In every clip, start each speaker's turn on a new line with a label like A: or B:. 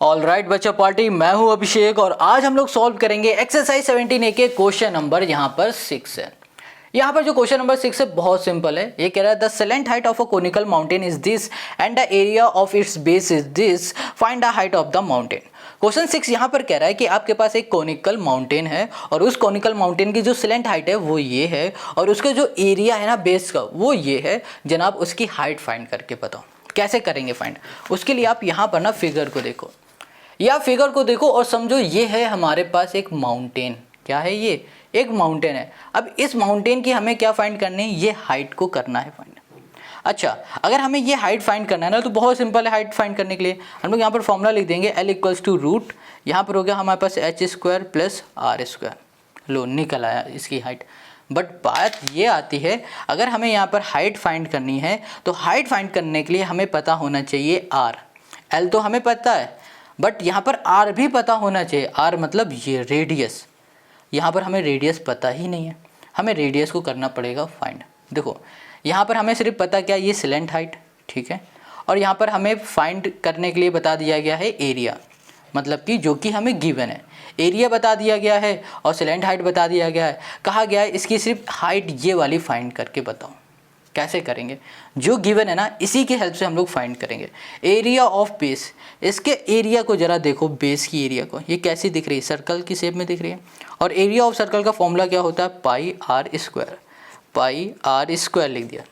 A: All right बच्चा party, मैं हूं अभिषेक और आज हम लोग सॉल्व करेंगे एक्सरसाइज 17A के क्वेश्चन नंबर यहाँ पर 6 है। यहाँ पर जो क्वेश्चन नंबर 6 है बहुत सिंपल है। ये कह रहा है the salient height of a conical mountain is this and the area of its base is this, find the height of the mountain. Question 6 यहाँ पर कह रहा है कि आपके पास एक कोनिकल माउंटेन है और उस कोनिकल माउंटेन की जो सेलेंट हाइट है वो ये है और उसका जो एरिया है ना बेस का वो ये है। जनाब उसकी हाइट फाइंड करके बताओ। कैसे करेंगे फाइंड? उसके लिए आप यहाँ पर ना फिगर को देखो, या फिगर को देखो और समझो ये है हमारे पास एक माउंटेन। क्या है ये? एक माउंटेन है। अब इस माउंटेन की हमें क्या फाइंड करनी है? ये हाइट को करना है फाइंड। अच्छा, अगर हमें ये हाइट फाइंड करना है ना तो बहुत सिंपल है। हाइट फाइंड करने के लिए हम लोग यहाँ पर फॉर्मूला लिख देंगे L इक्वल्स टू रूट, यहाँ पर हो गया हमारे पास h square plus R square. लो निकल आया इसकी हाइट। बट बात ये आती है, अगर हमें यहाँ पर हाइट फाइंड करनी है तो हाइट फाइंड करने के लिए हमें पता होना चाहिए R। L तो हमें पता है बट यहाँ पर R भी पता होना चाहिए। R मतलब ये रेडियस। यहाँ पर हमें रेडियस पता ही नहीं है, हमें रेडियस को करना पड़ेगा फाइंड। देखो यहाँ पर हमें सिर्फ पता क्या, ये सेलेंट हाइट, ठीक है। और यहाँ पर हमें फाइंड करने के लिए बता दिया गया है एरिया, मतलब कि जो कि हमें गिवन है। एरिया बता दिया गया है और सेलेंट हाइट बता दिया गया है। कहा गया है इसकी सिर्फ हाइट ये वाली फाइंड करके बताओ। कैसे करेंगे? जो गिवन है ना इसी की हेल्प से हम लोग फाइंड करेंगे। एरिया ऑफ बेस, इसके एरिया को जरा देखो, बेस की एरिया को, ये कैसी दिख रही है? सर्कल की शेप में दिख रही है। और एरिया ऑफ सर्कल का फॉर्मूला क्या होता है? Pi R square. Pi R square लिख दिया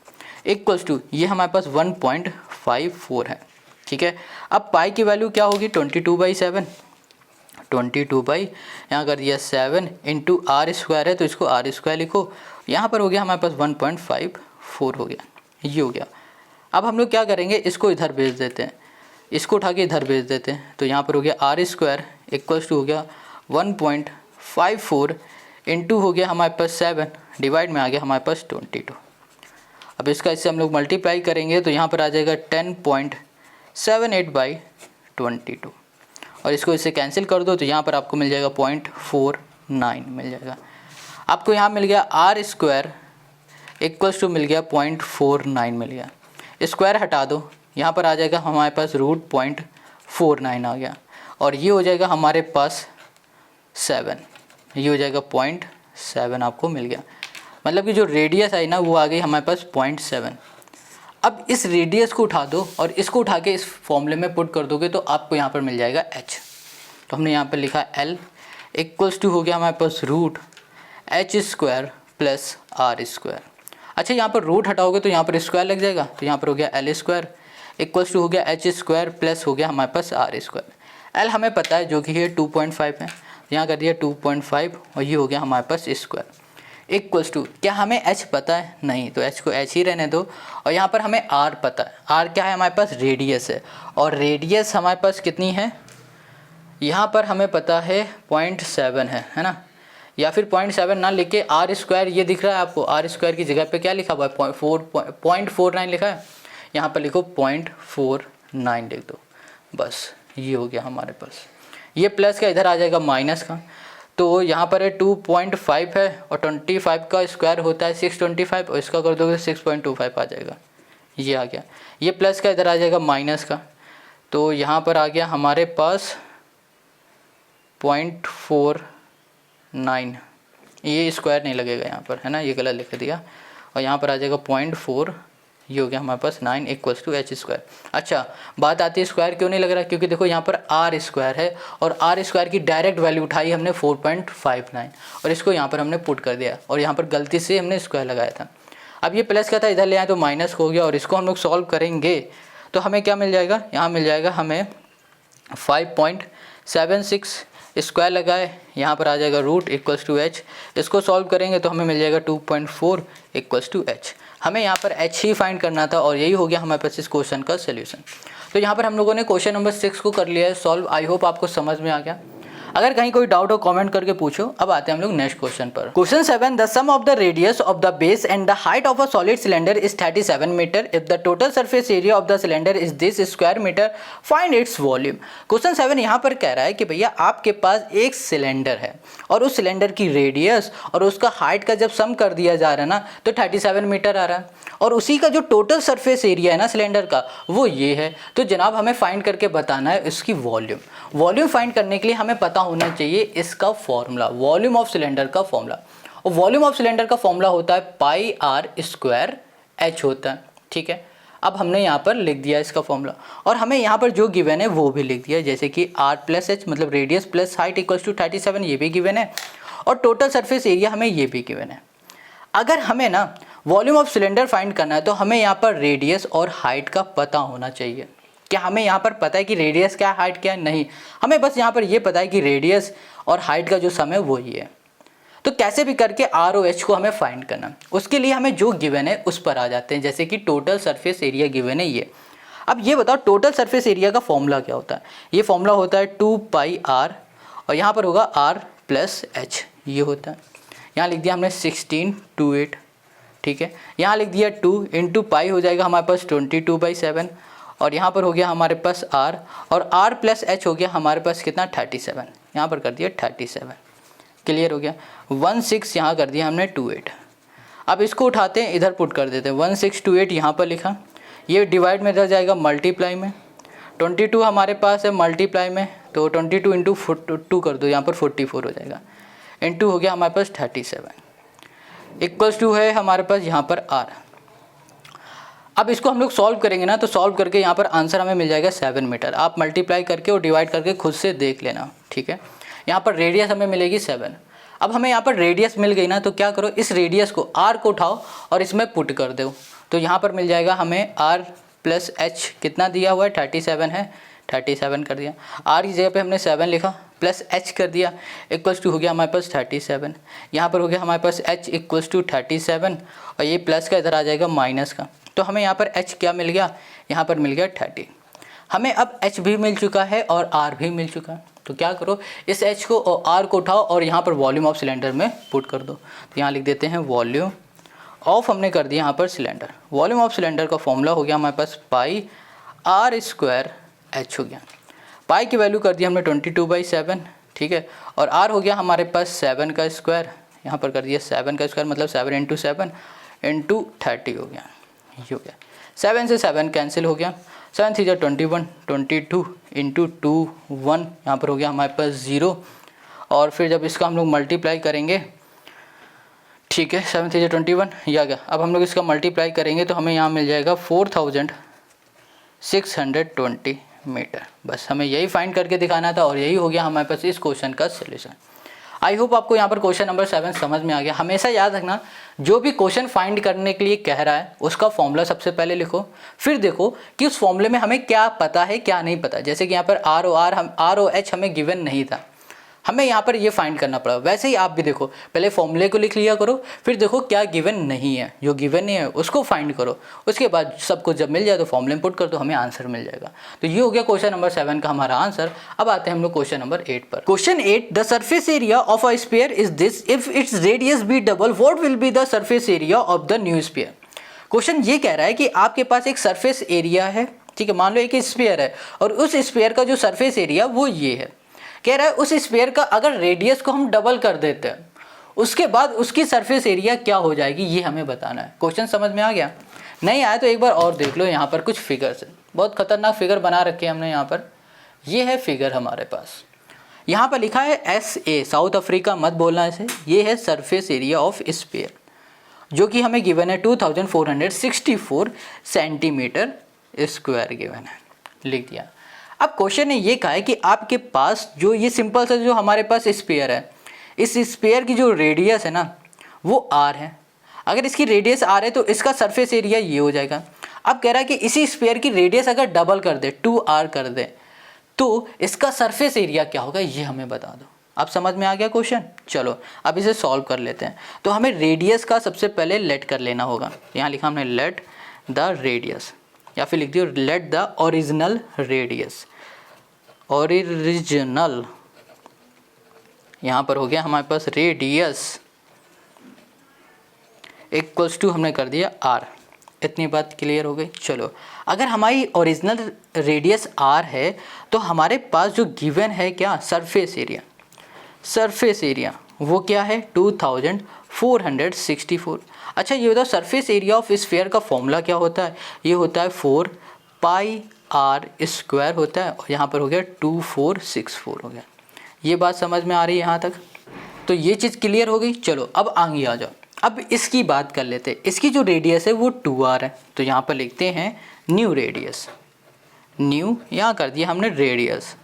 A: इक्वल्स टू, ये हमारे पास 1.54 है, ठीक है। अब पाई की वैल्यू क्या होगी? 22/7। 22 यहाँ कर दिया 7 इंटू आर स्क्वायर है तो इसको आर स्क्वायर लिखो। यहाँ पर हो गया हमारे पास 1.54 हो गया, ये हो गया। अब हम लोग क्या करेंगे, इसको इधर भेज देते हैं, इसको उठा के इधर भेज देते हैं। तो यहाँ पर हो गया आर स्क्वायर इक्वल्स टू हो गया 1.54 इंटू हो गया हमारे पास 7, डिवाइड में आ गया हमारे पास 22। अब इसका इससे हम लोग मल्टीप्लाई करेंगे तो यहाँ पर आ जाएगा 10.78/22 और इसको इससे कैंसिल कर दो तो यहाँ पर आपको मिल जाएगा 0.49 मिल जाएगा। आपको यहाँ मिल गया आर स्क्वायर इक्वल्स टू मिल गया 0.49 मिल गया। स्क्वायर हटा दो, यहाँ पर आ जाएगा हमारे पास रूट 0.49 आ गया और ये हो जाएगा हमारे पास 7, ये हो जाएगा 0.7 आपको मिल गया। मतलब कि जो रेडियस आई ना वो आ गई हमारे पास 0.7। अब इस रेडियस को उठा दो और इसको उठा के इस फॉर्मूले में पुट कर दोगे तो आपको यहाँ पर मिल जाएगा h। तो हमने यहाँ पर लिखा L इक्वल्स टू हो गया हमारे पास root h square plus R square. अच्छा, यहाँ पर रूट हटाओगे तो यहाँ पर स्क्वायर लग जाएगा तो यहाँ पर हो गया L स्क्वायर इक्वल्स टू हो गया h स्क्वायर प्लस हो गया हमारे पास R स्क्वायर। L हमें पता है जो कि है 2.5 है, यहाँ कर दिया 2.5 और ये हो गया हमारे पास स्क्वायर इक्वल्स टू, क्या हमें h पता है? नहीं, तो h को h ही रहने दो। और यहाँ पर हमें r पता है। r क्या है? हमारे पास रेडियस है और रेडियस हमारे पास कितनी है? यहाँ पर हमें पता है 0.7 है ना। या फिर 0.7 ना लिख के आर स्क्वायर, ये दिख रहा है आपको, आर स्क्वायर की जगह पे क्या लिखा हुआ है? 0.49 लिखा है, यहाँ पर लिखो 0.49 लिख दो, बस ये हो गया हमारे पास। ये प्लस का इधर आ जाएगा माइनस का, तो यहाँ पर है 2.5 है और 25 का स्क्वायर होता है 625 और इसका कर दोगे 6.25 आ जाएगा, ये आ गया। ये प्लस का इधर आ जाएगा माइनस का, तो यहाँ पर आ गया हमारे पास 0.49। ये स्क्वायर नहीं लगेगा यहाँ पर, है ना, ये गलत लिख दिया। और यहाँ पर आ जाएगा 0.4, ये हो गया हमारे पास 9 इक्वल्स टू h स्क्वायर। अच्छा, बात आती है स्क्वायर क्यों नहीं लग रहा? क्योंकि देखो यहाँ पर r स्क्वायर है और r स्क्वायर की डायरेक्ट वैल्यू उठाई हमने 4.59 और इसको यहाँ पर हमने पुट कर दिया और यहाँ पर गलती से हमने स्क्वायर लगाया था। अब ये प्लस का था, इधर ले आए तो माइनस हो गया और इसको हम लोग सॉल्व करेंगे तो हमें क्या मिल जाएगा? यहाँ मिल जाएगा हमें 5.76, स्क्वायर लगाए, यहाँ पर आ जाएगा रूट इक्वल्स टू h। इसको सॉल्व करेंगे तो हमें मिल जाएगा 2.4 इक्वल्स टू h। हमें यहाँ पर h ही फाइंड करना था और यही हो गया हमारे पास इस क्वेश्चन का सोल्यूशन। तो यहाँ पर हम लोगों ने क्वेश्चन नंबर 6 को कर लिया है सॉल्व। आई होप आपको समझ में आ गया। अगर कहीं कोई डाउट हो कमेंट करके पूछो। अब आते हैं हम लोग नेक्स्ट क्वेश्चन पर। Question 7, the sum of the radius of the base and the height of a solid cylinder is 37 metre if the total surface area of the cylinder is this square metre, find its volume. Question 7 यहाँ पर कह रहा है कि भैया आपके पास एक cylinder है और उस सिलेंडर की रेडियस और उसका हाइट का जब सम कर दिया जा रहा है ना तो 37 मीटर आ रहा है, और उसी का जो टोटल सरफेस एरिया है ना सिलेंडर का वो ये है। तो जनाब हमें फाइंड करके बताना है इसकी वॉल्यूम। वॉल्यूम फाइंड करने के लिए हमें पता होना चाहिए इसका फॉर्मूला, वॉल्यूम ऑफ सिलेंडर का फॉर्मूला। और वॉल्यूम ऑफ सिलेंडर का फॉर्मूला होता है पाई आर स्क्वायर एच होता है, ठीक है। अब हमने यहाँ पर लिख दिया इसका फॉर्मूला, और हमें यहाँ पर जो गिवन है वो भी लिख दिया, जैसे कि आर प्लस एच मतलब radius plus height equals to 37, ये भी गिवन है, और टोटल सरफेस एरिया हमें ये भी गिवन है। अगर हमें ना वॉल्यूम ऑफ सिलेंडर फाइंड करना है तो हमें यहाँ पर रेडियस और हाइट का पता होना चाहिए। क्या हमें यहाँ पर पता है कि रेडियस क्या है हाइट क्या है? नहीं, हमें बस यहाँ पर ये पता है कि रेडियस और हाइट का जो सम है वो ये है। तो कैसे भी करके आर ओ एच को हमें फाइंड करना, उसके लिए हमें जो गिवन है उस पर आ जाते हैं, जैसे कि टोटल सरफेस एरिया गिवन है ये। अब ये बताओ टोटल सरफेस एरिया का फॉर्मूला क्या होता है? ये फॉर्मूला होता है 2 पाई आर, और यहाँ पर होगा आर प्लस एच, ये होता है। यहाँ लिख दिया हमने 16/8, ठीक है। यहाँ लिख दिया 2 इंटू पाई हो जाएगा हमारे पास 22/7, और यहाँ पर हो गया हमारे पास आर, और आर प्लस एच हो गया हमारे पास कितना 37, यहाँ पर कर दिया 37। क्लियर हो गया। 16 यहाँ कर दिया हमने 28। अब इसको उठाते हैं इधर पुट कर देते हैं, 1628 यहाँ पर लिखा, ये डिवाइड में इधर जाएगा मल्टीप्लाई में, 22 हमारे पास है मल्टीप्लाई में, तो 22 इंटू 2 कर दो, यहाँ पर 44 हो जाएगा, इंटू हो गया हमारे पास 37 इक्वल्स टू है हमारे पास यहाँ पर आर। अब इसको हम लोग सॉल्व करेंगे ना, तो सॉल्व करके यहाँ पर आंसर हमें मिल जाएगा 7 मीटर। आप मल्टीप्लाई करके और डिवाइड करके खुद से देख लेना, ठीक है। यहाँ पर रेडियस हमें मिलेगी 7। अब हमें यहाँ पर रेडियस मिल गई ना, तो क्या करो इस रेडियस को आर को उठाओ और इसमें पुट कर दो, तो यहाँ पर मिल जाएगा हमें आर प्लस एच कितना दिया हुआ है 37 है, 37 कर दिया, आर की जगह पे हमने 7 लिखा प्लस एच कर दिया, इक्वल्स टू हो गया हमारे पास 37। यहाँ पर हो गया हमारे पास एच इक्वल्स टू 37, और ये प्लस का इधर आ जाएगा माइनस का, तो हमें यहाँ पर एच क्या मिल गया, यहाँ पर मिल गया 30। हमें अब एच भी मिल चुका है और आर भी मिल चुका है, तो क्या करो इस एच को और आर को उठाओ और यहाँ पर वॉल्यूम ऑफ सिलेंडर में पुट कर दो। तो यहाँ लिख देते हैं वॉल्यूम ऑफ, हमने कर दिया यहाँ पर सिलेंडर। वॉल्यूम ऑफ सिलेंडर का फॉर्मूला हो गया हमारे पास पाई आर स्क्वायर एच हो गया। पाई की वैल्यू कर दी हमने 22/7, ठीक है, और आर हो गया हमारे पास 7 का स्क्वायर, यहाँ पर कर दिया 7 का स्क्वायर मतलब 7 इंटू 7 इंटू 30 हो गया, ये हो गया। 7 से 7 कैंसिल हो गया, 7 3 21, 22 इंटू 2 1, यहाँ पर हो गया हमारे पास 0, और फिर जब इसका हम लोग मल्टीप्लाई करेंगे, ठीक है, 7 3 21 ये आ गया। अब हम लोग इसका मल्टीप्लाई करेंगे तो हमें यहाँ मिल जाएगा 4620 मीटर। बस हमें यही फाइंड करके दिखाना था, और यही हो गया हमारे पास इस क्वेश्चन का सोल्यूशन। आई होप आपको यहाँ पर क्वेश्चन नंबर 7 समझ में आ गया। हमेशा याद रखना, जो भी क्वेश्चन फाइंड करने के लिए कह रहा है उसका फॉर्मूला सबसे पहले लिखो, फिर देखो कि उस फॉर्मूले में हमें क्या पता है क्या नहीं पता। जैसे कि यहाँ पर आर ओ एच हमें गिवन नहीं था, हमें यहाँ पर ये फाइंड करना पड़ा। वैसे ही आप भी देखो, पहले फॉर्मूले को लिख लिया करो, फिर देखो क्या गिवन नहीं है, जो गिवन नहीं है उसको फाइंड करो, उसके बाद सब कुछ जब मिल जाए तो फॉर्मूले में पुट कर दो, हमें आंसर मिल जाएगा। तो ये हो गया क्वेश्चन नंबर 7 का हमारा आंसर। अब आते हैं हम लोग क्वेश्चन नंबर 8 पर। Question 8, the surface area of a sphere is this, if its radius be double what will be the surface area of the new sphere. Question ये कह रहा है कि आपके पास एक सरफेस एरिया है, ठीक है, मान लो एक स्फीयर है, और उस स्फीयर का जो सरफेस एरिया वो ये है। कह रहा है उस स्फीयर का अगर रेडियस को हम डबल कर देते हैं, उसके बाद उसकी सरफेस एरिया क्या हो जाएगी, ये हमें बताना है। क्वेश्चन समझ में आ गया? नहीं आया तो एक बार और देख लो, यहाँ पर कुछ फिगर्स है, बहुत खतरनाक फिगर बना रखे हैं हमने यहाँ पर। ये है फिगर हमारे पास, यहाँ पर लिखा है SA, साउथ अफ्रीका मत बोलना इसे। ये है सरफेस एरिया ऑफ स्फीयर, जो कि हमें गिवन है 2464 सेंटीमीटर स्क्वायर गिवन है, लिख दिया। अब क्वेश्चन ने ये कहा है कि आपके पास जो ये सिंपल सा जो हमारे पास स्फीयर है, इस स्फीयर की जो रेडियस है ना वो r है। अगर इसकी रेडियस r है तो इसका सरफेस एरिया ये हो जाएगा। अब कह रहा है कि इसी स्फीयर की रेडियस अगर डबल कर दे, 2r कर दे, तो इसका सरफेस एरिया क्या होगा, ये हमें बता दो। अब समझ में आ गया क्वेश्चन? चलो अब इसे सॉल्व कर लेते हैं। तो हमें रेडियस का सबसे पहले लेट कर लेना होगा। यहाँ लिखा हमने लेट द रेडियस, या फिर लिख दियो let the original radius, original यहाँ पर हो गया हमारे पास रेडियस इक्वल्स टू हमने कर दिया आर। इतनी बात क्लियर हो गई। चलो, अगर हमारी ओरिजिनल रेडियस आर है तो हमारे पास जो गिवन है क्या, सरफेस एरिया। सरफेस एरिया वो क्या है 2464। अच्छा ये बताओ सरफेस एरिया ऑफ स्फीयर का फॉर्मूला क्या होता है, ये होता है 4 पाई आर स्क्वायर होता है, और यहाँ पर हो गया 2464 हो गया। ये बात समझ में आ रही है यहाँ तक? तो ये चीज़ क्लियर हो गई। चलो अब आगे आ जाओ, अब इसकी बात कर लेते हैं। इसकी जो रेडियस है वो 2r है, तो यहाँ पर लिखते हैं न्यू रेडियस। न्यू यहाँ कर दिया हमने रेडियस,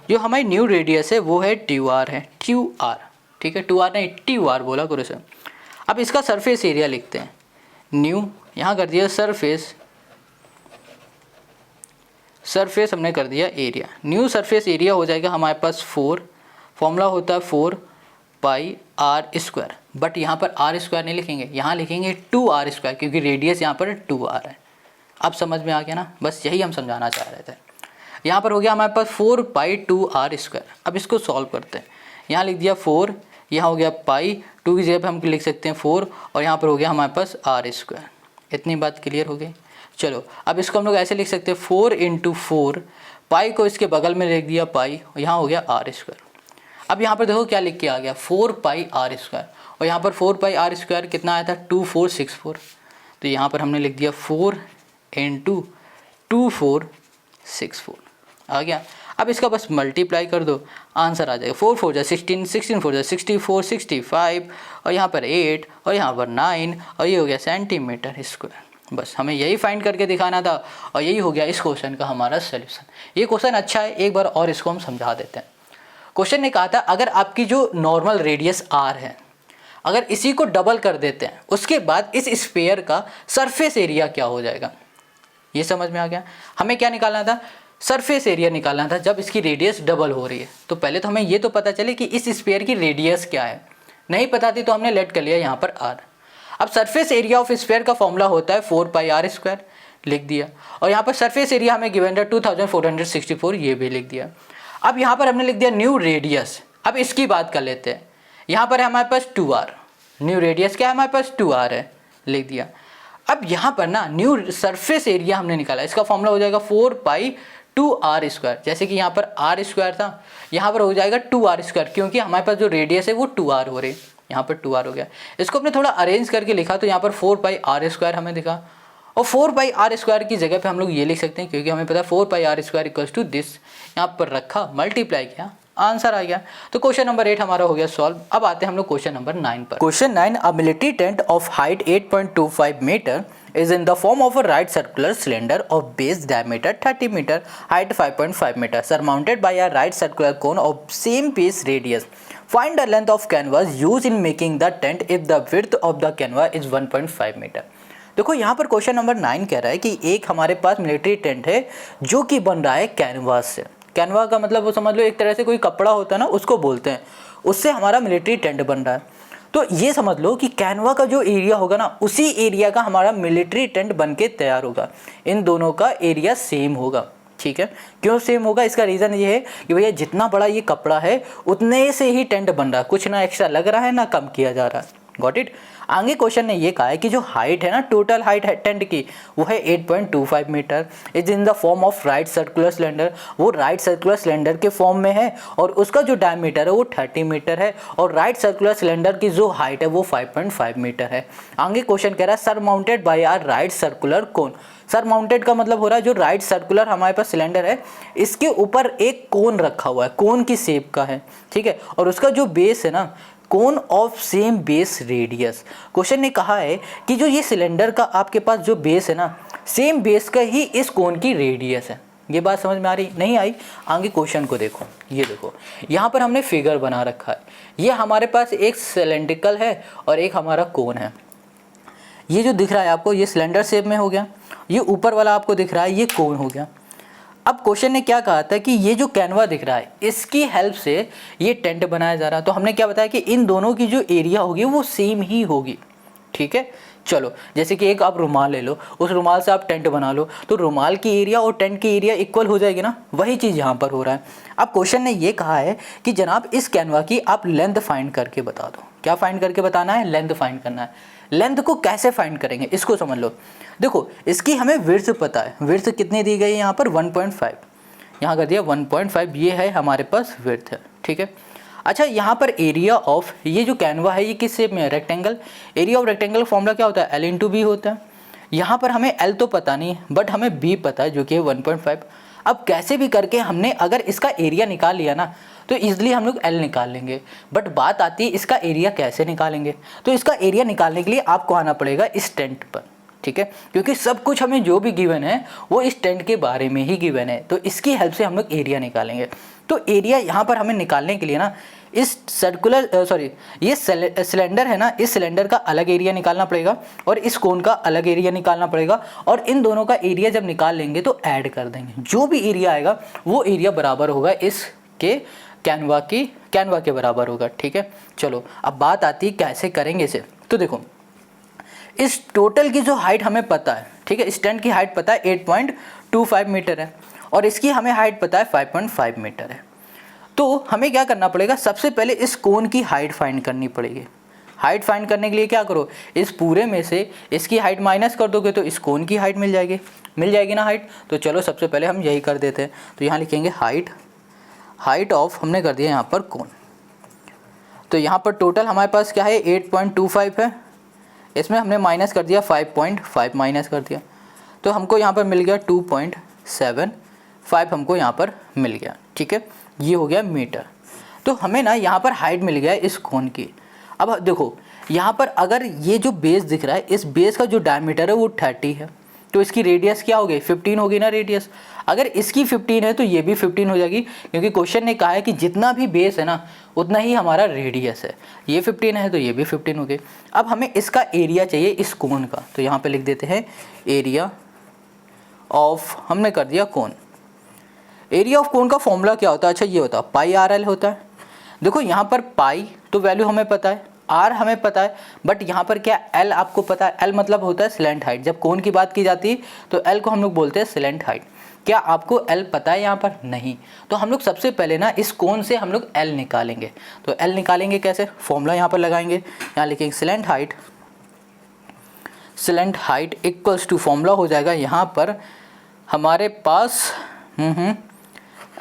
A: जो हमारी न्यू रेडियस है वो है 2r है, 2r। ठीक है, 2r नहीं 2r बोला करो सर। अब इसका सरफेस एरिया लिखते हैं, न्यू यहाँ कर दिया सरफेस, सरफेस हमने कर दिया एरिया। न्यू सरफेस एरिया हो जाएगा हमारे पास 4, फॉर्मूला होता है 4 पाई आर स्क्वायर, बट यहाँ पर आर स्क्वायर नहीं लिखेंगे, यहाँ लिखेंगे 2r स्क्वायर, क्योंकि रेडियस यहाँ पर 2r है। अब समझ में आ गया ना, बस यही हम समझाना चाह रहे थे। यहाँ पर हो गया हमारे पास 4 पाई 2r स्क्वायर। अब इसको सॉल्व करते हैं, यहाँ लिख दिया 4, यहाँ हो गया पाई, 2 की जगह पर हम लिख सकते हैं 4, और यहाँ पर हो गया हमारे पास r स्क्वायर। इतनी बात क्लियर हो गई। चलो अब इसको हम लोग ऐसे लिख सकते हैं 4 × 4, पाई को इसके बगल में लिख दिया पाई, और यहाँ हो गया r स्क्वायर। अब यहाँ पर देखो क्या लिख के आ गया 4 पाई r स्क्वायर, और यहाँ पर 4 पाई r स्क्वायर कितना आया था 2464, तो यहाँ पर हमने लिख दिया 4 × 2464 आ गया। अब इसका बस मल्टीप्लाई कर दो, आंसर आ जाएगा 4 4 जा 16, 16 4 जा 64, 65, और यहाँ पर 8, और यहाँ पर 9, और ये हो गया सेंटीमीटर स्क्वायर। बस हमें यही फाइंड करके दिखाना था, और यही हो गया इस क्वेश्चन का हमारा सोल्यूशन। ये क्वेश्चन अच्छा है, एक बार और इसको हम समझा देते हैं। क्वेश्चन ने कहा था अगर आपकी जो नॉर्मल रेडियस आर है, अगर इसी को डबल कर देते हैं, उसके बाद इस स्फीयर का सरफेस एरिया क्या हो जाएगा। ये समझ में आ गया। हमें क्या निकालना था, सरफेस एरिया निकालना था जब इसकी रेडियस डबल हो रही है। तो पहले तो हमें ये तो पता चले कि इस स्फीयर की रेडियस क्या है, नहीं पता थी तो हमने लेट कर लिया यहाँ पर आर। अब सरफेस एरिया ऑफ स्फीयर का फॉर्मूला होता है 4 पाई आर स्क्वायर, लिख दिया, और यहाँ पर सरफेस एरिया हमें गिवन है 2464, ये भी लिख दिया। अब यहाँ पर हमने लिख दिया न्यू रेडियस। अब इसकी बात कर लेते हैं, यहाँ पर है हमारे पास 2r, न्यू रेडियस क्या है हमारे पास 2r है, लिख दिया। अब यहाँ पर ना न्यू सरफेस एरिया हमने निकाला, इसका फॉर्मूला हो जाएगा 4 पाई 2r स्क्वायर। जैसे कि यहाँ पर r स्क्वायर था, यहाँ पर हो जाएगा 2r स्क्वायर, क्योंकि हमारे पास जो रेडियस है वो 2r हो रही है, यहाँ पर 2r हो गया। इसको हमने थोड़ा अरेंज करके लिखा, तो यहाँ पर 4 पाई r स्क्वायर हमें दिखा, और 4 पाई आर स्क्वायर की जगह पे हम लोग ये लिख सकते हैं, क्योंकि हमें पता है 4 pi R square equals to this. यहाँ पर रखा, मल्टीप्लाई किया, आंसर आ गया। तो क्वेश्चन नंबर 8 हमारा हो गया सॉल्व। अब आते हैं हम लोग क्वेश्चन नंबर 9 पर। Question 9, a military tent of height 8.25 metre is in the form of a right circular cylinder of base diameter 30 meter, height 5.5 meter, surmounted by a right circular cone of same base radius. Find the length of canvas used in making the tent if the width of the canvas is 1.5 meter. देखो यहाँ पर question number 9 कह रहा है कि एक हमारे पास military tent है जो कि बन रहा है कैनवास से। कैनवा का मतलब वो समझ लो एक तरह से कोई कपड़ा होता है ना, उसको बोलते हैं, उससे हमारा मिलिट्री टेंट बन रहा है। तो ये समझ लो कि कैनवा का जो एरिया होगा ना, उसी एरिया का हमारा मिलिट्री टेंट बन के तैयार होगा। इन दोनों का एरिया सेम होगा, ठीक है। क्यों सेम होगा, इसका रीज़न ये है कि भैया जितना बड़ा ये कपड़ा है उतने से ही टेंट बन रहा है, कुछ ना एक्स्ट्रा लग रहा है ना कम किया जा रहा है। Got it. आगे क्वेश्चन ने ये कहा है कि जो हाइट है ना, टोटल हाइट है टेंट की, वो है 8.25 metre, is in the form of right circular cylinder. वो राइट सर्कुलर सिलेंडर के फॉर्म में है, और उसका जो डायमीटर है वो 30 मीटर है, और राइट सर्कुलर सिलेंडर की जो हाइट है वो 5.5 मीटर है। आगे क्वेश्चन कह रहा है surmounted by a right circular cone. Surmounted का मतलब हो रहा है जो राइट सर्कुलर हमारे पास सिलेंडर है, इसके ऊपर एक कोन रखा हुआ है, कोन की शेप का है, ठीक है, और उसका जो बेस है ना, cone of same base radius. Question ने कहा है कि जो ये सिलेंडर का आपके पास जो बेस है ना, सेम बेस का ही इस कोन की रेडियस है। ये बात समझ में आ रही नहीं आई? आगे क्वेश्चन को देखो, ये देखो यहाँ पर हमने फिगर बना रखा है। ये हमारे पास एक सिलेंड्रिकल है और एक हमारा कोन है। ये जो दिख रहा है आपको, ये सिलेंडर शेप में हो गया, ये ऊपर वाला आपको दिख रहा है ये कोन हो गया। अब क्वेश्चन ने क्या कहा था कि ये जो कैनवा दिख रहा है इसकी हेल्प से ये टेंट बनाया जा रहा है। तो हमने क्या बताया कि इन दोनों की जो एरिया होगी वो सेम ही होगी, ठीक है। चलो जैसे कि एक आप रुमाल ले लो, उस रुमाल से आप टेंट बना लो, तो रुमाल की एरिया और टेंट की एरिया इक्वल हो जाएगी ना, वही चीज़ यहाँ पर हो रहा है। अब क्वेश्चन ने ये कहा है कि जनाब इस कैनवा की आप लेंथ फाइंड करके बता दो। क्या फाइंड करके बताना है? लेंथ फाइंड करना है। लेंथ को कैसे फाइंड करेंगे इसको समझ लो। देखो इसकी हमें विड्थ पता है, विड्थ कितनी दी गई है यहाँ पर 1.5, यहाँ कर दिया 1.5, ये है हमारे पास विड्थ है, ठीक है। अच्छा यहाँ पर एरिया ऑफ ये जो कैनवा है ये किस शेप में है? Rectangle. Area of rectangle formula क्या होता है? एल इंटू बी होता है। यहाँ पर हमें एल तो पता नहीं है बट हमें बी पता है जो कि है 1.5। अब कैसे भी करके हमने अगर इसका एरिया निकाल लिया ना तो ईजिली हम लोग एल निकाल लेंगे, बट बात आती है इसका एरिया कैसे निकालेंगे। तो इसका एरिया निकालने के लिए आपको आना पड़ेगा इस टेंट पर, ठीक है, क्योंकि सब कुछ हमें जो भी गिवन है वो इस टेंट के बारे में ही गिवन है, तो इसकी हेल्प से हम लोग एरिया निकालेंगे। तो एरिया यहाँ पर हमें निकालने के लिए ना इस सर्कुलर ये सिलेंडर है ना, इस सिलेंडर का अलग एरिया निकालना पड़ेगा और इस कोन का अलग एरिया निकालना पड़ेगा, और इन दोनों का एरिया जब निकाल लेंगे तो ऐड कर देंगे, जो भी एरिया आएगा वो एरिया बराबर होगा इसके कैनवा के बराबर होगा, ठीक है। चलो अब बात आती है कैसे करेंगे इसे। तो देखो इस टोटल की जो हाइट हमें पता है, ठीक है, स्टैंड की हाइट पता है 8.25 मीटर है और इसकी हमें हाइट पता है 5.5 मीटर है। तो हमें क्या करना पड़ेगा? सबसे पहले इस कोन की हाइट फाइंड करनी पड़ेगी। हाइट फाइंड करने के लिए क्या करो, इस पूरे में से इसकी हाइट माइनस कर दोगे तो इस कोन की हाइट मिल जाएगी ना हाइट। तो चलो सबसे पहले हम यही कर देते हैं। तो यहाँ लिखेंगे हाइट ऑफ, हमने कर दिया यहाँ पर कोन। तो यहाँ पर टोटल हमारे पास क्या है 8.25 है, इसमें हमने माइनस कर दिया 5.5 माइनस कर दिया, तो हमको यहाँ पर मिल गया 2.75 हमको यहाँ पर मिल गया, ठीक है। ये हो गया मीटर। तो हमें ना यहाँ पर हाइट मिल गया इस कोन की। अब देखो यहाँ पर अगर ये जो बेस दिख रहा है, इस बेस का जो डायमीटर है वो 30 है, तो इसकी रेडियस क्या हो गई? 15 होगी ना रेडियस। अगर इसकी 15 है तो ये भी 15 हो जाएगी, क्योंकि क्वेश्चन ने कहा है कि जितना भी बेस है ना उतना ही हमारा रेडियस है। ये 15 है तो ये भी 15 हो गई। अब हमें इसका एरिया चाहिए इस कोन का, तो यहाँ पे लिख देते हैं एरिया ऑफ, हमने कर दिया कोन। एरिया ऑफ कोन का फॉर्मूला क्या होता है? अच्छा ये होता है पाई आर एल होता है। देखो यहाँ पर पाई तो वैल्यू हमें पता है, आर हमें पता है, बट यहाँ पर क्या एल आपको पता है? एल मतलब होता है स्लैंट हाइट। जब कोन की बात की जाती है तो एल को हम लोग बोलते हैं स्लैंट हाइट। क्या आपको एल पता है यहाँ पर? नहीं। तो हम लोग सबसे पहले ना इस कोन से हम लोग एल निकालेंगे। तो एल निकालेंगे कैसे? फॉर्मूला यहाँ पर लगाएंगे, यहाँ लिखेंगे slant height equals to, formula हो जाएगा यहाँ पर हमारे पास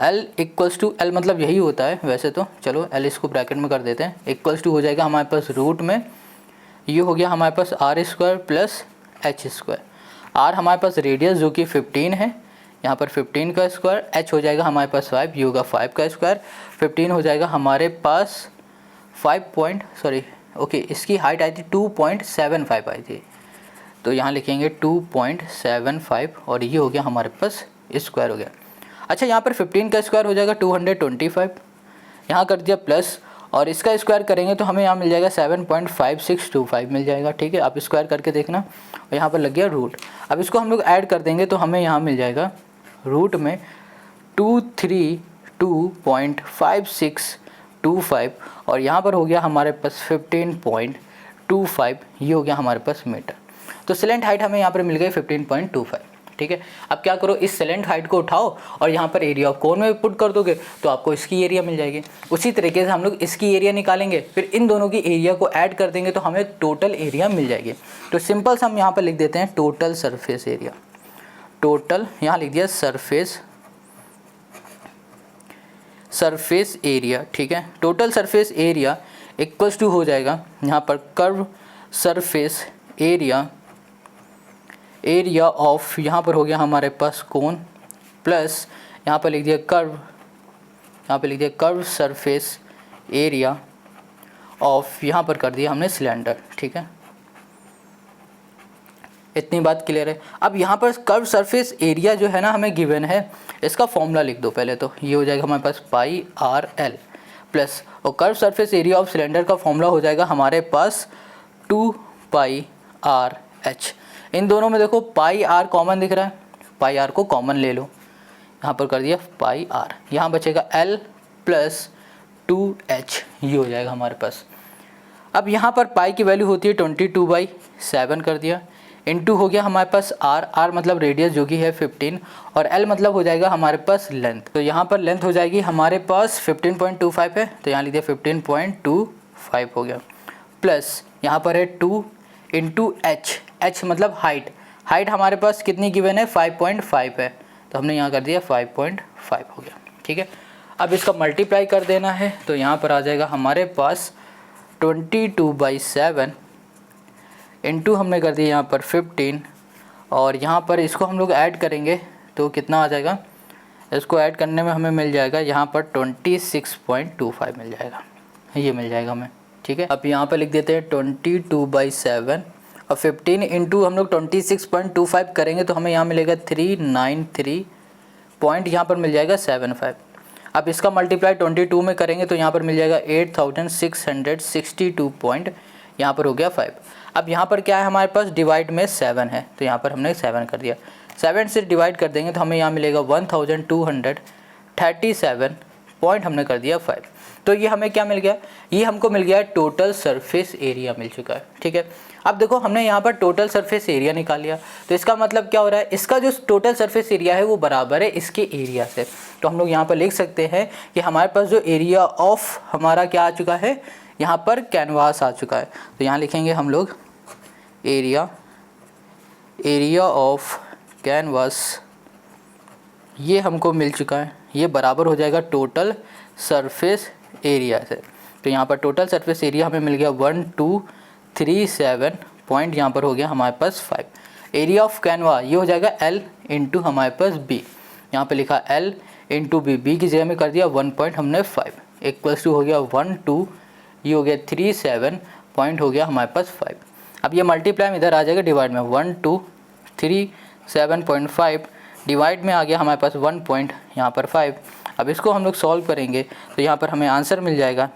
A: एल इक्वल्स टू, एल मतलब यही होता है वैसे तो, चलो एल इसको ब्रैकेट में कर देते हैं, इक्वल्स टू हो जाएगा हमारे पास रूट में, ये हो गया हमारे पास R square plus H square. R हमारे पास रेडियस जो कि 15 है, यहाँ पर 15 का स्क्वायर, एच हो जाएगा हमारे पास 5, ये होगा 5 का स्क्वायर, 15 हो जाएगा हमारे पास इसकी हाइट आई थी 2.75 आई थी, तो यहाँ लिखेंगे 2.75 और ये हो गया हमारे पास स्क्वायर हो गया। अच्छा यहाँ पर 15 का स्क्वायर हो जाएगा 225, यहाँ कर दिया प्लस और इसका स्क्वायर करेंगे तो हमें यहाँ मिल जाएगा 7.5625 मिल जाएगा, ठीक है। आप स्क्वायर करके देखना, और यहाँ पर लग गया रूट। अब इसको हम लोग ऐड कर देंगे तो हमें यहाँ मिल जाएगा रूट में 232.5625 और यहाँ पर हो गया हमारे पास 15.25, ये हो गया हमारे पास मीटर। तो स्लैंट हाइट हमें यहाँ पर मिल गई 15.25, ठीक है। अब क्या करो, इस स्लैंट हाइट को उठाओ और यहाँ पर एरिया ऑफ कोन में पुट कर दोगे तो आपको इसकी एरिया मिल जाएगी। उसी तरीके से हम लोग इसकी एरिया निकालेंगे, फिर इन दोनों की एरिया को ऐड कर देंगे तो हमें टोटल एरिया मिल जाएगी। तो सिंपल से हम यहाँ पर लिख देते हैं टोटल सरफेस एरिया। टोटल यहाँ लिख दिया सरफेस एरिया, ठीक है। Total surface area equals to हो जाएगा यहाँ पर कर्व सरफेस एरिया ऑफ, यहाँ पर हो गया हमारे पास कोन प्लस यहाँ पर लिख दिया कर्व सरफेस एरिया ऑफ, यहाँ पर कर दिया हमने सिलेंडर, ठीक है। इतनी बात क्लियर है। अब यहाँ पर कर्व सरफेस एरिया जो है ना हमें गिवन है, इसका फॉर्मूला लिख दो पहले। तो ये हो जाएगा हमारे पास पाई आर एल प्लस, और curve surface area of cylinder का फॉर्मूला हो जाएगा हमारे पास 2 पाई आर एच। इन दोनों में देखो पाई आर कॉमन दिख रहा है, पाई आर को कॉमन ले लो, यहाँ पर कर दिया पाई आर, यहाँ बचेगा एल प्लस 2 एच, ये हो जाएगा हमारे पास। अब यहाँ पर पाई की वैल्यू होती है 22/7 कर दिया, इनटू हो गया हमारे पास आर मतलब रेडियस जो कि है 15 और एल मतलब हो जाएगा हमारे पास लेंथ। तो यहाँ पर लेंथ हो जाएगी हमारे पास 15.25 है, तो यहाँ लिख दिया 15.25 हो गया, प्लस यहाँ पर है 2 इंटू एच मतलब हाइट हमारे पास कितनी गिवन है 5.5 है, तो हमने यहाँ कर दिया 5.5 हो गया। ठीक है, अब इसका मल्टीप्लाई कर देना है, तो यहाँ पर आ जाएगा हमारे पास 22/7 इंटू हमने कर दिया यहाँ पर 15 और यहाँ पर इसको हम लोग ऐड करेंगे तो कितना आ जाएगा, इसको ऐड करने में हमें मिल जाएगा यहाँ पर 26.25 मिल जाएगा, ये मिल जाएगा हमें। ठीक है, अब यहाँ पर लिख देते हैं 22/7 और 15 इंटू हम लोग 26.25 करेंगे तो हमें यहाँ मिलेगा 393 पॉइंट यहाँ पर मिल जाएगा 75। अब इसका मल्टीप्लाई 22 में करेंगे तो यहाँ पर मिल जाएगा 8662 पॉइंट, यहाँ पर हो गया 5। अब यहाँ पर क्या है हमारे पास डिवाइड में 7 है, तो यहाँ पर हमने 7 कर दिया, 7 से डिवाइड कर देंगे तो हमें यहाँ मिलेगा 1237 पॉइंट, हमने कर दिया 5। तो ये हमें क्या मिल गया, ये हमको मिल गया टोटल सरफेस एरिया मिल चुका है। ठीक है, अब देखो हमने यहाँ पर टोटल सरफेस एरिया निकाल लिया, तो इसका मतलब क्या हो रहा है, इसका जो टोटल सरफेस एरिया है वो बराबर है इसके एरिया से। तो हम लोग यहाँ पर लिख सकते हैं कि हमारे पास जो एरिया ऑफ हमारा क्या आ चुका है, यहाँ पर कैनवास आ चुका है, तो यहाँ लिखेंगे हम लोग एरिया ऑफ कैनवास, ये हमको मिल चुका है, ये बराबर हो जाएगा टोटल सरफेस एरिया से। तो यहाँ पर टोटल सरफेस एरिया हमें मिल गया 1237 पॉइंट, यहाँ पर हो गया हमारे पास 5। एरिया ऑफ कैनवा ये हो जाएगा L इंटू हमारे पास B, यहाँ पे लिखा L इंटू B की जगह में कर दिया 1 पॉइंट हमने 5 इक्वल्स टू हो गया 12, ये हो गया 37 पॉइंट हो गया हमारे पास 5। अब ये मल्टीप्लाई में इधर आ जाएगा डिवाइड में 1237.5 डिवाइड में आ गया हमारे पास 1 पॉइंट यहाँ पर 5। अब इसको हम लोग सॉल्व करेंगे तो यहाँ पर हमें आंसर मिल जाएगा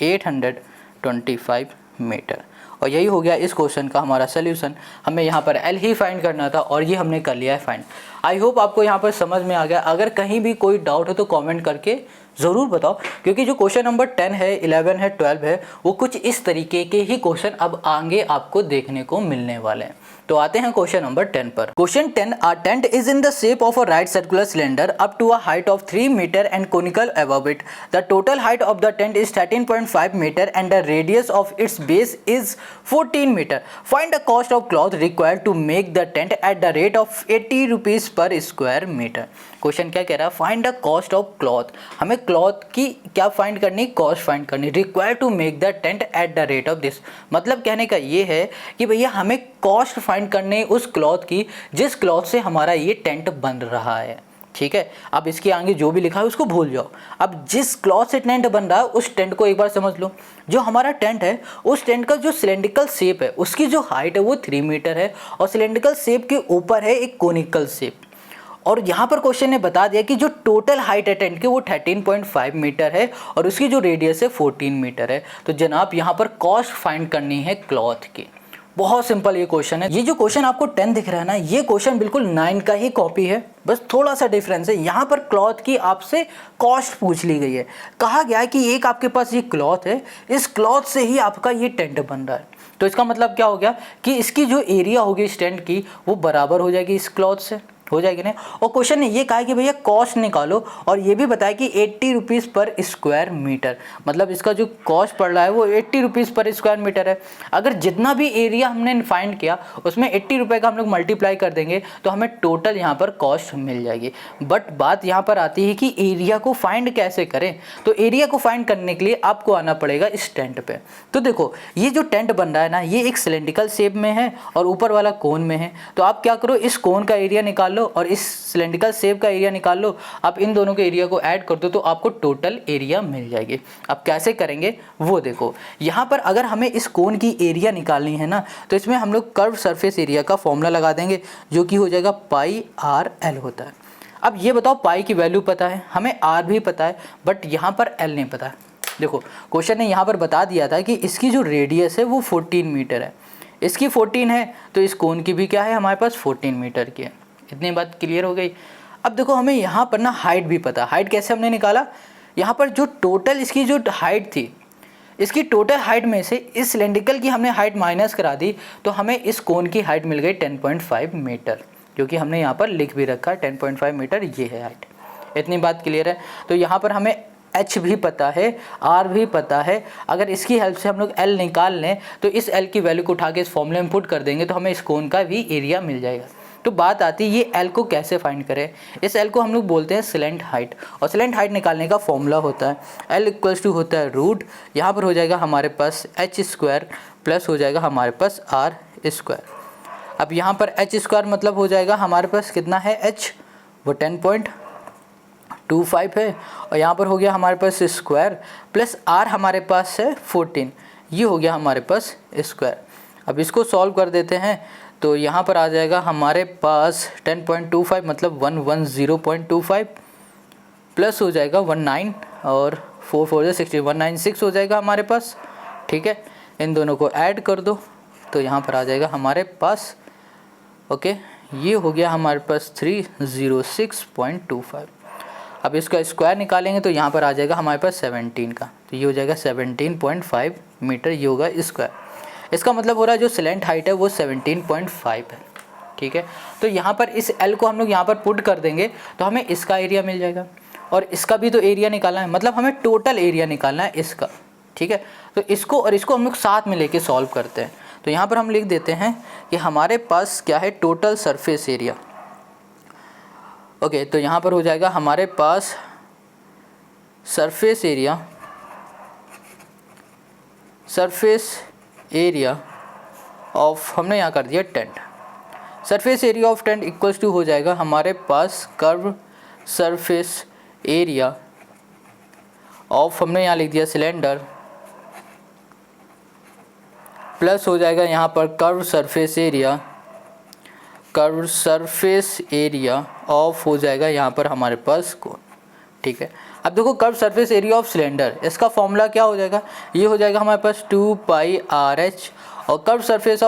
A: 825 मीटर, और यही हो गया इस क्वेश्चन का हमारा सोल्यूशन। हमें यहाँ पर एल ही फाइंड करना था और ये हमने कर लिया है फाइंड। आई होप आपको यहाँ पर समझ में आ गया। अगर कहीं भी कोई डाउट हो तो कमेंट करके ज़रूर बताओ, क्योंकि जो क्वेश्चन नंबर 10 है, 11 है, 12 है, वो कुछ इस तरीके के ही क्वेश्चन अब आगे आपको देखने को मिलने वाले हैं। तो आते हैं क्वेश्चन नंबर 10 पर। Question 10, a tent is in the shape of a right circular cylinder up to a height of 3 metre and conical above it. The total height of the tent is 13.5 metre and the radius of its base is 14 metre. Find the cost of cloth required to make the tent at the rate of 80 rupees per square metre. Question क्या कह रहा है, find the cost of cloth. हमें cloth की क्या find करनी, cost find करनी। Required to make the tent at the rate of this, मतलब कहने का ये है कि भैया हमें कॉस्ट फाइंड करनी उस क्लॉथ की जिस क्लॉथ से हमारा ये टेंट बन रहा है। ठीक है, अब इसके आगे जो भी लिखा है उसको भूल जाओ। अब जिस क्लॉथ से टेंट बन रहा है उस टेंट को एक बार समझ लो। जो हमारा टेंट है उस टेंट का जो सिलेंड्रिकल शेप है उसकी जो हाइट है वो 3 मीटर है और सिलेंड्रिकल शेप के ऊपर है एक कोनिकल शेप। और यहाँ पर क्वेश्चन ने बता दिया कि जो टोटल हाइट है टेंट की वो 13.5 मीटर है और उसकी जो रेडियस है 14 मीटर है। तो जनाब यहाँ पर कॉस्ट फाइंड करनी है क्लॉथ की। बहुत सिंपल ये क्वेश्चन है। ये जो क्वेश्चन आपको 10 दिख रहा है ना, ये क्वेश्चन बिल्कुल 9 का ही कॉपी है, बस थोड़ा सा डिफरेंस है। यहाँ पर क्लॉथ की आपसे कॉस्ट पूछ ली गई है। कहा गया है कि एक आपके पास ये क्लॉथ है, इस क्लॉथ से ही आपका ये टेंट बन रहा है। तो इसका मतलब क्या हो गया कि इसकी जो एरिया होगी इस टेंट की वो बराबर हो जाएगी इस क्लॉथ से, हो जाएगी ना। और क्वेश्चन ने ये कहा है कि भैया कॉस्ट निकालो और ये भी बताया कि 80 रुपीज़ पर स्क्वायर मीटर, मतलब इसका जो कॉस्ट पड़ रहा है वो 80 रुपीज़ पर स्क्वायर मीटर है। अगर जितना भी एरिया हमने फाइंड किया उसमें 80 रुपये का हम लोग मल्टीप्लाई कर देंगे तो हमें टोटल यहाँ पर कॉस्ट मिल जाएगी। बट बात यहाँ पर आती है कि एरिया को फाइंड कैसे करें। तो एरिया को फाइंड करने के लिए आपको आना पड़ेगा इस टेंट पे। तो देखो ये जो टेंट बन रहा है ना, ये एक सिलेंड्रिकल शेप में है और ऊपर वाला कोन में है। तो आप क्या करो, इस कोन का एरिया निकाल लो और इस सिलेंड्रिकल शेप का एरिया निकाल लो। आप इन दोनों के एरिया को ऐड कर दो तो आपको टोटल एरिया मिल जाएगी। अब कैसे करेंगे वो देखो। यहाँ पर अगर हमें इस कोन की एरिया निकालनी है ना, तो इसमें हम लोग कर्व सरफेस एरिया का फॉर्मूला लगा देंगे जो कि हो जाएगा पाई आर एल होता है। अब ये बताओ, पाई की वैल्यू पता है, हमें आर भी पता है, बट यहाँ पर एल नहीं पता है। देखो क्वेश्चन ने यहाँ पर बता दिया था कि इसकी जो रेडियस है वो 14 मीटर है, इसकी 14 है तो इस कोन की भी क्या है हमारे पास 14 मीटर की है। इतनी बात क्लियर हो गई। अब देखो हमें यहाँ पर ना हाइट भी पता। हाइट कैसे हमने निकाला, यहाँ पर जो टोटल इसकी जो हाइट थी, इसकी टोटल हाइट में से इस सिलेंड्रिकल की हमने हाइट माइनस करा दी, तो हमें इस कोन की हाइट मिल गई 10.5 मीटर, क्योंकि हमने यहाँ पर लिख भी रखा है 10.5 मीटर ये है हाइट। इतनी बात क्लियर है। तो यहाँ पर हमें h भी पता है, r भी पता है। अगर इसकी हेल्प से हम लोग l निकाल लें तो इस l की वैल्यू को उठा के इस फॉर्मूले में पुट कर देंगे तो हमें इस कोन का भी एरिया मिल जाएगा। तो बात आती है ये l को कैसे फाइंड करें। इस l को हम लोग बोलते हैं सिलेंट हाइट, और सिलेंट हाइट निकालने का फॉर्मूला होता है l इक्वल्स टू होता है रूट, यहाँ पर हो जाएगा हमारे पास h स्क्वायर प्लस हो जाएगा हमारे पास r स्क्वायर। अब यहाँ पर h स्क्वायर मतलब हो जाएगा हमारे पास कितना है h, वो 10.25 है, और यहाँ पर हो गया हमारे पास स्क्वायर प्लस r हमारे पास है 14, ये हो गया हमारे पास स्क्वायर। अब इसको सॉल्व कर देते हैं तो यहाँ पर आ जाएगा हमारे पास 10.25 मतलब 110.25 प्लस हो जाएगा 19 और 4 4 16 196 हो जाएगा हमारे पास। ठीक है, इन दोनों को ऐड कर दो तो यहाँ पर आ जाएगा हमारे पास ओके, ये हो गया हमारे पास 306.25। अब इसका स्क्वायर निकालेंगे तो यहाँ पर आ जाएगा हमारे पास 17 का, तो ये हो जाएगा 17.5 मीटर, ये होगा स्क्वायर। इसका मतलब हो रहा है जो सिलेंट हाइट है वो 17.5 है। ठीक है, तो यहाँ पर इस L को हम लोग यहाँ पर पुट कर देंगे तो हमें इसका एरिया मिल जाएगा, और इसका भी तो एरिया निकालना है, मतलब हमें टोटल एरिया निकालना है इसका। ठीक है, तो इसको और इसको हम लोग साथ में लेके सॉल्व करते हैं। तो यहाँ पर हम लिख देते हैं कि हमारे पास क्या है, टोटल सरफेस एरिया। ओके, तो यहाँ पर हो जाएगा हमारे पास सरफेस एरिया ऑफ, हमने यहाँ कर दिया tent, surface area of tent equals to हो जाएगा हमारे पास कर्व सरफेस एरिया ऑफ, हमने यहाँ लिख दिया सिलेंडर, प्लस हो जाएगा यहाँ पर कर्व सरफेस एरिया ऑफ हो जाएगा यहाँ पर हमारे पास कोन। ठीक है, अब देखो curve surface area of cylinder, इसका फॉर्मूला क्या हो जाएगा, ये हो जाएगा हमारे पास 2πRh, और curve surface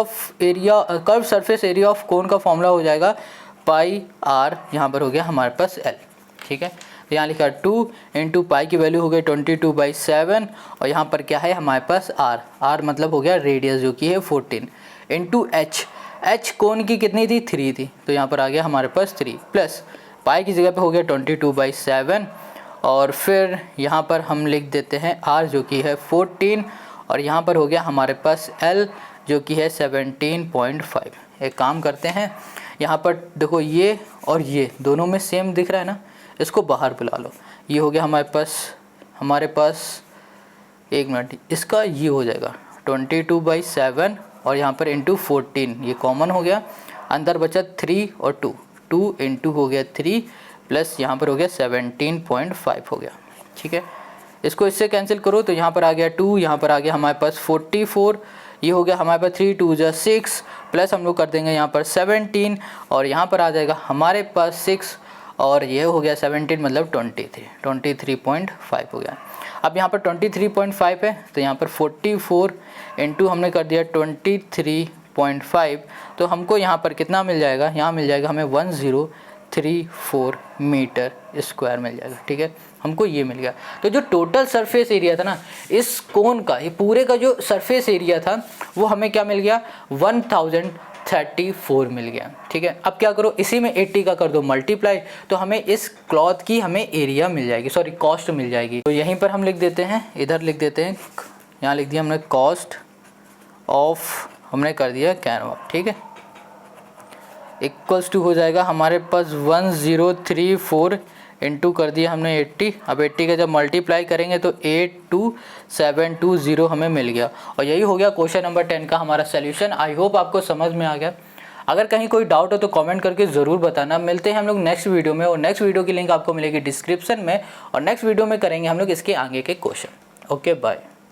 A: area of cone का फॉर्मूला हो जाएगा πr, यहाँ पर हो गया हमारे पास l। ठीक है, तो यहाँ लिखा 2 इंटू पाई की वैल्यू हो गई 22/7, और यहाँ पर क्या है हमारे पास r मतलब हो गया रेडियस जो कि है 14 इंटू h कोन की कितनी थी 3 थी, तो यहाँ पर आ गया हमारे पास 3 प्लस पाई की जगह पे हो गया 22/7, और फिर यहाँ पर हम लिख देते हैं r जो कि है 14, और यहाँ पर हो गया हमारे पास l जो कि है 17.5। एक काम करते हैं, यहाँ पर देखो ये और ये दोनों में सेम दिख रहा है ना, इसको बाहर बुला लो, ये हो गया हमारे पास 1 मिनट, इसका ये हो जाएगा 22/7 और यहाँ पर इंटू 14, ये कॉमन हो गया, अंदर बचा 3 और 2 इंटू हो गया 3 प्लस यहाँ पर हो गया 17.5 हो गया। ठीक है, इसको इससे कैंसिल करो तो यहाँ पर आ गया 2, यहाँ पर आ गया हमारे पास 44, ये हो गया हमारे पास 3 2 6 प्लस हम लोग कर देंगे यहाँ पर 17, और यहाँ पर आ जाएगा हमारे पास 6, और ये हो गया 17 मतलब 23.5 हो गया। अब यहाँ पर 23.5 है तो यहाँ पर 44 इंटू हमने कर दिया 23.5, तो हमको यहाँ पर कितना मिल जाएगा, यहाँ मिल जाएगा हमें 1034 मीटर स्क्वायर मिल जाएगा। ठीक है, हमको ये मिल गया। तो जो टोटल सरफेस एरिया था ना इस कोन का, ये पूरे का जो सरफेस एरिया था वो हमें क्या मिल गया 1034 मिल गया। ठीक है, अब क्या करो, इसी में 80 का कर दो मल्टीप्लाई, तो हमें इस क्लॉथ की हमें एरिया मिल जाएगी, सॉरी कॉस्ट मिल जाएगी। तो यहीं पर हम लिख देते हैं, इधर लिख देते हैं, यहाँ लिख दिया हमने कॉस्ट ऑफ, हमने कर दिया कैनवा। ठीक है, इक्वल्स टू हो जाएगा हमारे पास 1034 इंटू कर दिया हमने 80। अब 80 का जब मल्टीप्लाई करेंगे तो 82720 हमें मिल गया, और यही हो गया क्वेश्चन नंबर 10 का हमारा सोल्यूशन। आई होप आपको समझ में आ गया। अगर कहीं कोई डाउट हो तो कमेंट करके ज़रूर बताना। मिलते हैं हम लोग नेक्स्ट वीडियो में, और नेक्स्ट वीडियो की लिंक आपको मिलेगी डिस्क्रिप्शन में, और नेक्स्ट वीडियो में करेंगे हम लोग इसके आगे के क्वेश्चन। Okay, bye.